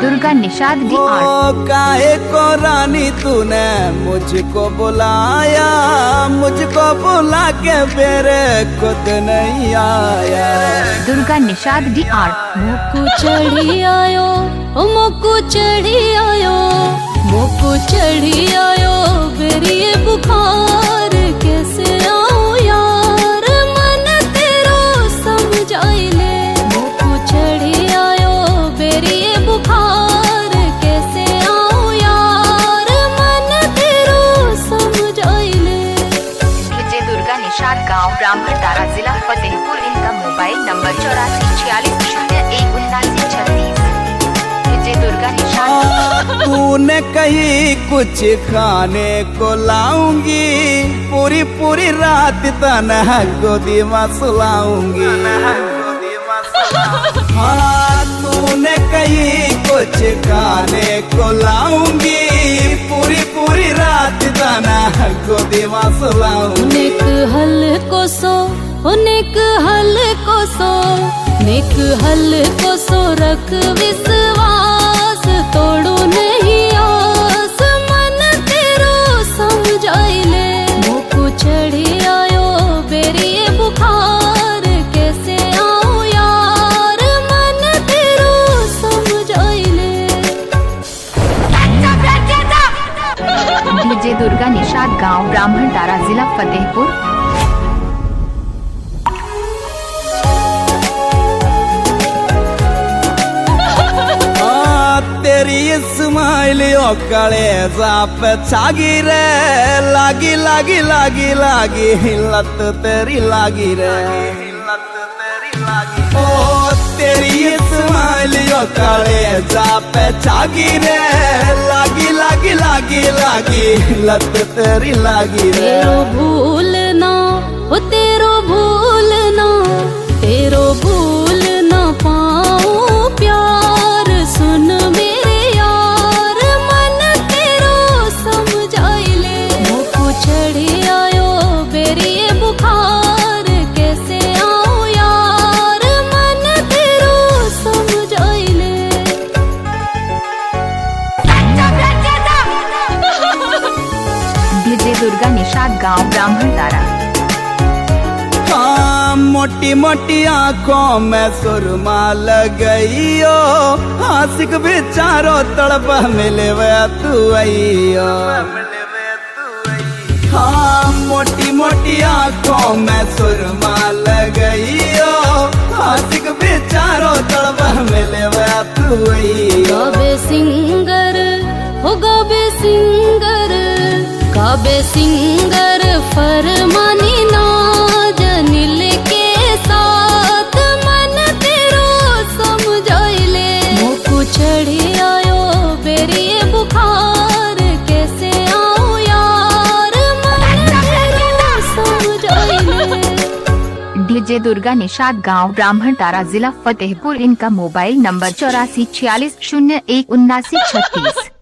Durga Nishad DR। काहे को रानी तूने मुझको बुलाया, मुझको बुला के मेरे खुद नहीं आया। दुर्गा निषाद DR। मोकू चढ़ी आयो, मोकू चढ़ी आयो, मोकू चढ़ी आयो बेरी बुखार कैसे आऊं यार मन तेरो समझ आइले। मोकू चढ़ी आयो बेरी बुखार कैसे आऊं यार मन तेरो समझ आइले। विजय दुर्गा निषाद गांव ब्राह्मण तारा जिला फतेहपुर। इनका मोबाइल नंबर 8446017936। विजय दुर्गा निषाद। तूने कहीं कुछ खाने को लाऊंगी, पूरी पूरी रात तन्हा गोदी में सुलाऊंगी। हाँ तूने कहीं कुछ खाने को लाऊंगी, पूरी पूरी रात तन्हा गोदी में सुलाऊंगी। नेक हल को सो, नेक हल को सो, नेक हल को सो रख विश्वास तोड़ो नहीं आस मन तेरो समझ आइले। मोकू चढ़ी आयो बेरी बुखार कैसे आऊं यार मन तेरो समझ आइले। विजय दुर्गा निषाद गांव ब्राह्मण तारा जिला फतेहपुर। तेरी स्माइल कलेजा पे छागी रे, लागी लागी लागी लागी लत तेरी लागी रे। ओ तेरी स्माइल कलेजा पे छागी रे, लागी लागी लागी लागी लत तेरी लागी रे। तेरो भूलना हो तेरो भूलना, तेरो भूल ना पाऊं प्यार सुन मेरे यार मन तेरो समझ आइले। मोकू चढ़ी आयो बेरी बुखार कैसे आऊं यार मन तेरो समझ आइले। विजय दुर्गा निषाद गांव ब्राह्मण तारा। मोटी मोटी आंखों में सुरमा लगइयो, आशिक बेचारो तड़प मिले वे तू आइयो। हाँ मोटी मोटी आंखों में सुरमा लगइयो, आशिक बेचारो तड़प मिले वे तू आइयो। गाबे सिंगर हो गाबे सिंगर, गाबे सिंगर फरमानी नाज नील के साथ मन तेरो समझ आइले। मोकू चढ़ी आयो बेरी बुखार कैसे आऊं यार मन तेरो समझ आइले। विजय दुर्गा निषाद गांव ब्राह्मण तारा जिला फतेहपुर। इनका मोबाइल नंबर 8446017936।